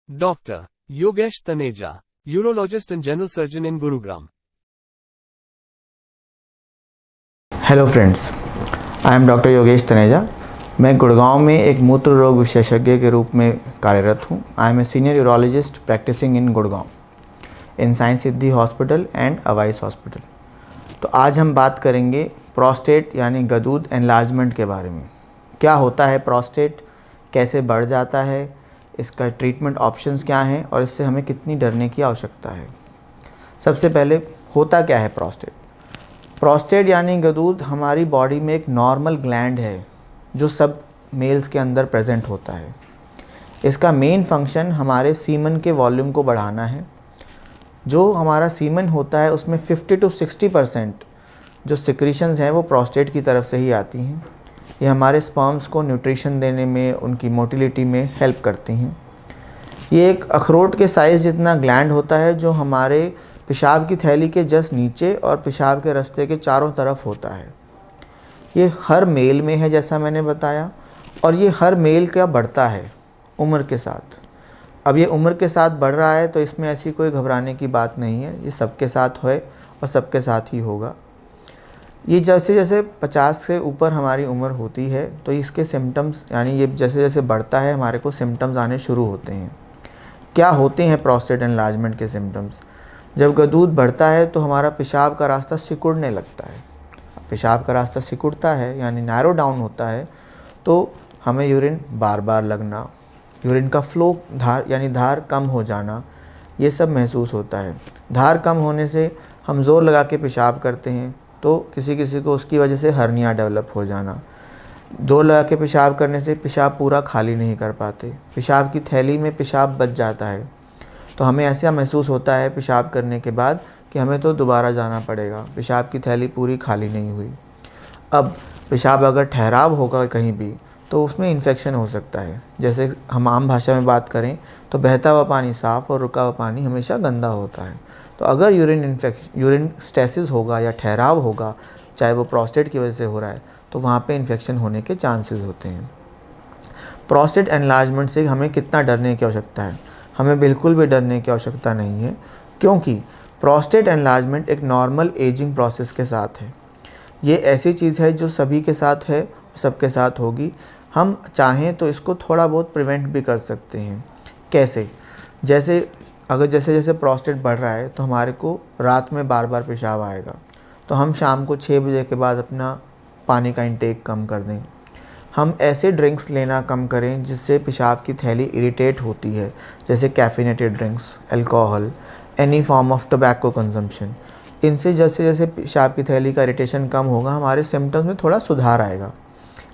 Dr. Yogesh Taneja, Urologist and General Surgeon in Gurugram. Hello friends, I am doctor Yogesh Taneja. मैं गुड़गांव में एक मूत्र रोग विशेषज्ञ के रूप में कार्यरत हूँ। I am a senior urologist practicing in Gurgaon in science Siddhi hospital and अवाइस हॉस्पिटल। तो आज हम बात करेंगे प्रोस्टेट यानी गदूद एनलार्जमेंट के बारे में। क्या होता है प्रोस्टेट, कैसे बढ़ जाता है, इसका ट्रीटमेंट ऑप्शंस क्या हैं और इससे हमें कितनी डरने की आवश्यकता है। सबसे पहले होता क्या है प्रोस्टेट। प्रोस्टेट यानी गदूद हमारी बॉडी में एक नॉर्मल ग्लैंड है जो सब मेल्स के अंदर प्रेजेंट होता है। इसका मेन फंक्शन हमारे सीमन के वॉल्यूम को बढ़ाना है। जो हमारा सीमन होता है उसमें 50 to 60% जो सिक्रीशंस हैं वो प्रोस्टेट की तरफ से ही आती हैं। ये हमारे स्पर्म्स को न्यूट्रिशन देने में, उनकी मोटिलिटी में हेल्प करती हैं। ये एक अखरोट के साइज़ जितना ग्लैंड होता है जो हमारे पेशाब की थैली के जस्ट नीचे और पेशाब के रास्ते के चारों तरफ होता है। ये हर मेल में है जैसा मैंने बताया, और ये हर मेल का बढ़ता है उम्र के साथ। अब ये उम्र के साथ बढ़ रहा है तो इसमें ऐसी कोई घबराने की बात नहीं है, ये सबके साथ है और सबके साथ ही होगा। ये जैसे जैसे 50 से ऊपर हमारी उम्र होती है तो इसके सिम्टम्स यानी ये जैसे जैसे बढ़ता है हमारे को सिम्टम्स आने शुरू होते हैं। क्या होते हैं प्रोस्टेट एनलार्जमेंट के सिम्टम्स। जब गदूद बढ़ता है तो हमारा पेशाब का रास्ता सिकुड़ने लगता है। पेशाब का रास्ता सिकुड़ता है यानी नैरो डाउन होता है तो हमें यूरिन बार बार लगना, यूरिन का फ्लो धार कम हो जाना, ये सब महसूस होता है। धार कम होने से हम ज़ोर लगा के पेशाब करते हैं तो किसी किसी को उसकी वजह से हर्निया डेवलप हो जाना। ज़ोर लगा के पेशाब करने से पेशाब पूरा खाली नहीं कर पाते, पेशाब की थैली में पेशाब बच जाता है तो हमें ऐसा महसूस होता है पेशाब करने के बाद कि हमें तो दोबारा जाना पड़ेगा, पेशाब की थैली पूरी खाली नहीं हुई। अब पेशाब अगर ठहराव होगा कहीं भी तो उसमें इन्फेक्शन हो सकता है। जैसे हम आम भाषा में बात करें तो बहता हुआ पानी साफ़ और रुका हुआ पानी हमेशा गंदा होता है। तो अगर यूरिन स्टेसिस होगा या ठहराव होगा, चाहे वो प्रोस्टेट की वजह से हो रहा है, तो वहाँ पे इन्फेक्शन होने के चांसेस होते हैं। प्रोस्टेट एनलार्जमेंट से हमें कितना डरने की आवश्यकता है। हमें बिल्कुल भी डरने की आवश्यकता नहीं है, क्योंकि प्रोस्टेट एनलार्जमेंट एक नॉर्मल एजिंग प्रोसेस के साथ है। ये ऐसी चीज़ है जो सभी के साथ है, सबके साथ होगी। हम चाहें तो इसको थोड़ा बहुत प्रिवेंट भी कर सकते हैं। कैसे? जैसे जैसे प्रोस्टेट बढ़ रहा है तो हमारे को रात में बार बार पेशाब आएगा, तो हम शाम को 6 बजे के बाद अपना पानी का इंटेक कम कर दें। हम ऐसे ड्रिंक्स लेना कम करें जिससे पेशाब की थैली इरिटेट होती है, जैसे caffeinated drinks, alcohol, any form of tobacco consumption. इनसे जैसे जैसे पेशाब की थैली का इरिटेशन कम होगा हमारे सिम्टम्स में थोड़ा सुधार आएगा।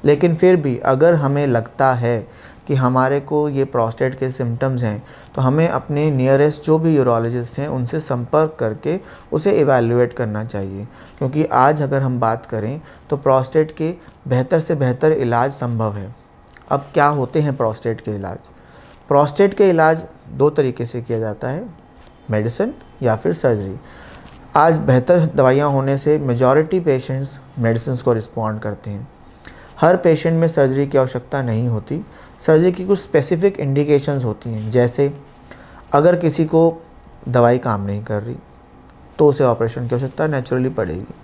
लेकिन फिर भी अगर हमें लगता है कि हमारे को ये प्रोस्टेट के सिम्टम्स हैं तो हमें अपने नियरेस्ट जो भी यूरोलॉजिस्ट हैं उनसे संपर्क करके उसे इवैल्यूएट करना चाहिए, क्योंकि आज अगर हम बात करें तो प्रोस्टेट के बेहतर से बेहतर इलाज संभव है। अब क्या होते हैं प्रोस्टेट के इलाज। प्रोस्टेट के इलाज 2 तरीके से किया जाता है, मेडिसिन या फिर सर्जरी। आज बेहतर दवाइयाँ होने से मेजॉरिटी पेशेंट्स मेडिसिन को रिस्पॉन्ड करते हैं। हर पेशेंट में सर्जरी की आवश्यकता नहीं होती। सर्जरी की कुछ स्पेसिफिक इंडिकेशंस होती हैं, जैसे अगर किसी को दवाई काम नहीं कर रही तो उसे ऑपरेशन की आवश्यकता नेचुरली पड़ेगी,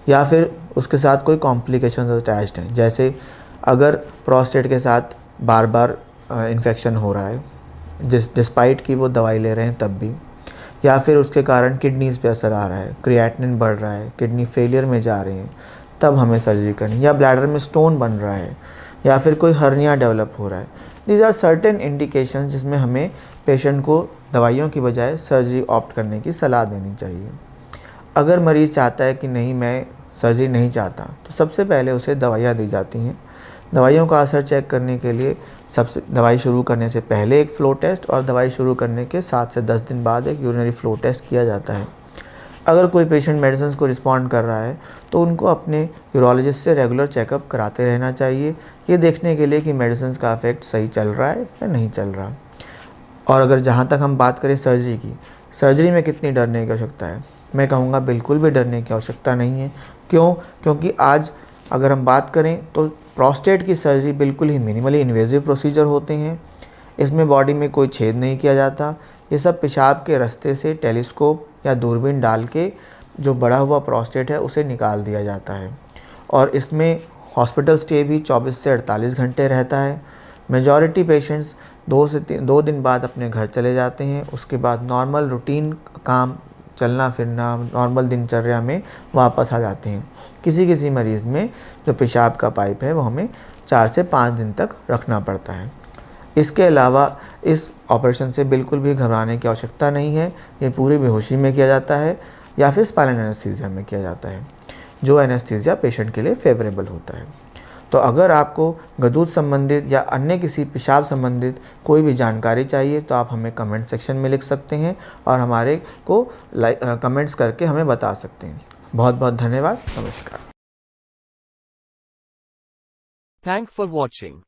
या फिर उसके साथ कोई कॉम्प्लिकेशंस अटैच्ड हैं, जैसे अगर प्रोस्टेट के साथ बार बार इन्फेक्शन हो रहा है डिस्पाइट कि वो दवाई ले रहे हैं तब भी, या फिर उसके कारण किडनीज़ पे असर आ रहा है, क्रिएटिनिन बढ़ रहा है, किडनी फेलियर में जा रहे हैं, तब हमें सर्जरी करनी, या ब्लैडर में स्टोन बन रहा है, या फिर कोई हर्निया डेवलप हो रहा है। दीज आर सर्टेन इंडिकेशन जिसमें हमें पेशेंट को दवाइयों की बजाय सर्जरी ऑप्ट करने की सलाह देनी चाहिए। अगर मरीज़ चाहता है कि नहीं मैं सर्जरी नहीं चाहता तो सबसे पहले उसे दवाइयाँ दी जाती हैं। दवाइयों का असर चेक करने के लिए सबसे दवाई शुरू करने से पहले एक फ़्लो टेस्ट और दवाई शुरू करने के 7 से 10 दिन बाद एक यूरिनरी फ़्लो टेस्ट किया जाता है। अगर कोई पेशेंट मेडिसिन को रिस्पॉन्ड कर रहा है तो उनको अपने यूरोलॉजिस्ट से रेगुलर चेकअप कराते रहना चाहिए, ये देखने के लिए कि मेडिसिन का इफेक्ट सही चल रहा है या नहीं चल रहा। और अगर जहाँ तक हम बात करें सर्जरी की, सर्जरी में कितनी डरने की आवश्यकता है, मैं कहूँगा बिल्कुल भी डरने की आवश्यकता नहीं है। क्यों? क्योंकि आज अगर हम बात करें तो प्रोस्टेट की सर्जरी बिल्कुल ही मिनिमली इन्वेजिव प्रोसीजर होते हैं। इसमें बॉडी में कोई छेद नहीं किया जाता। ये सब पेशाब के रास्ते से टेलीस्कोप या दूरबीन डाल के जो बड़ा हुआ प्रोस्टेट है उसे निकाल दिया जाता है। और इसमें हॉस्पिटल स्टे भी 24 से 48 घंटे रहता है। मेजॉरिटी पेशेंट्स 2 दिन बाद अपने घर चले जाते हैं। उसके बाद नॉर्मल रूटीन काम, चलना फिरना, नॉर्मल दिनचर्या में वापस आ जाते हैं। किसी किसी मरीज़ में जो पेशाब का पाइप है वो हमें 4 से 5 दिन तक रखना पड़ता है। इसके अलावा इस ऑपरेशन से बिल्कुल भी घबराने की आवश्यकता नहीं है। ये पूरी बेहोशी में किया जाता है या फिर स्पाइनल एनेस्थीसिया में किया जाता है, जो एनेस्थीसिया पेशेंट के लिए फेवरेबल होता है। तो अगर आपको गदूद संबंधित या अन्य किसी पेशाब संबंधित कोई भी जानकारी चाहिए तो आप हमें कमेंट सेक्शन में लिख सकते हैं और हमारे को कमेंट्स करके हमें बता सकते हैं। बहुत बहुत धन्यवाद। नमस्कार। Thank for watching.